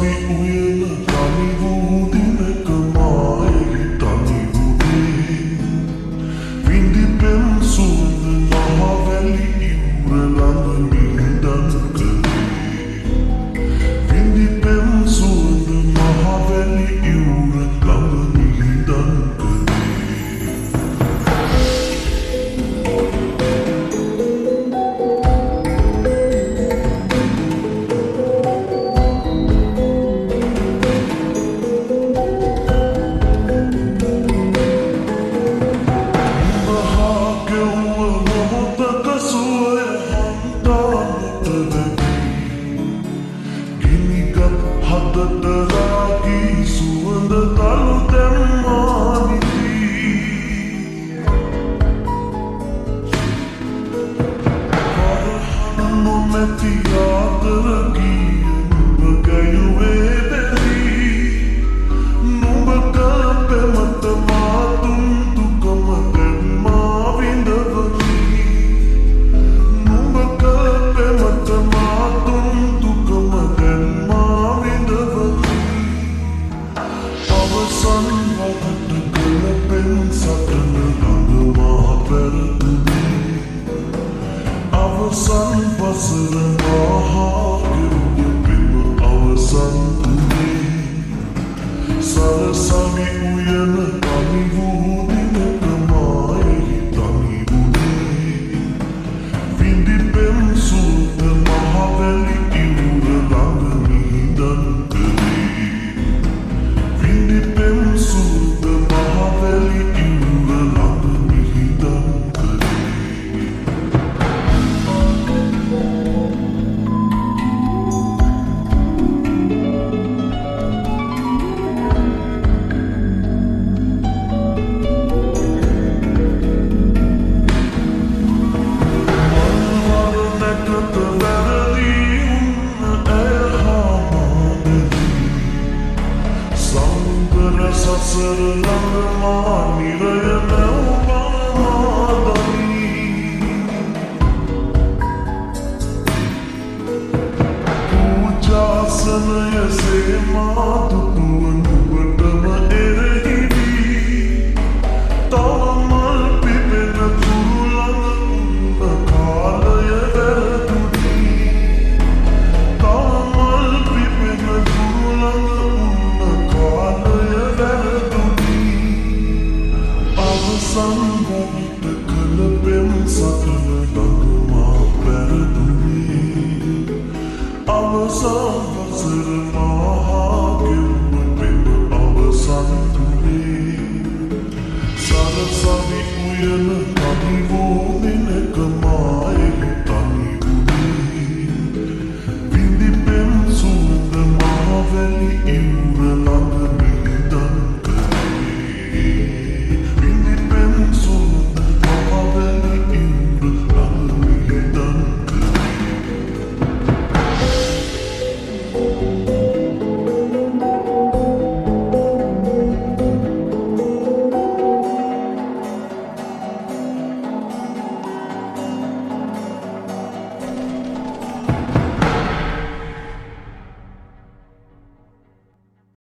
සරසවි උයන තනි වූ දිනක මායෙහි තනි වූනේ විඳි පෙම් සුවඳ මහවැලි ඉවුර ළඟ මිහිදන් කළේ විඳි පෙම් සුවඳ මහවැලි ඉවුර ළඟ මිහිදන් හදතරාගී සුවඳ තලු දැම්මානිති හරහන නොමැති ආදරගී නුඹ ගැයුවේ බැරි නුඹ කළ පෙමත මාතුම් දුකම දැම්මා විඳවමි නුඹ කළ පෙමත මාතුම් දුකම දැම්මා අවසන් වකට කළ පෙම් සටන ළඟ මා පැරදුනේ අවසන් වසර මහා ගෙවුව පෙම අවසන් වුනේ සරසවි උයන තනි වූ දිනක මායෙහි තනි වුනේ විඳි පෙම් සුවඳ මහවැලි ඉවුර ළඟ මිහිදන් විඳි පෙම් සුවඳ මහවැලි ඉවුර ළඟ මිහිදන් සසර ළඟ මා නිරය නැව් බාදනි පූජාසනය සේමා දුටුව නුඹටම එරෙහිවි තව මල් පිපෙන තුරු ළඟ උන්න කාලය වැරදුනි තව මල් පිපෙන තුරු ළඟ උන්න කාලය අවසන් වකට කළ පෙම් සටන ළඟ මා පැරදුනේ අවසන් වසර මහා ගෙවුව පෙම අවසන් වුනේ සරසවි උයන තනි වූ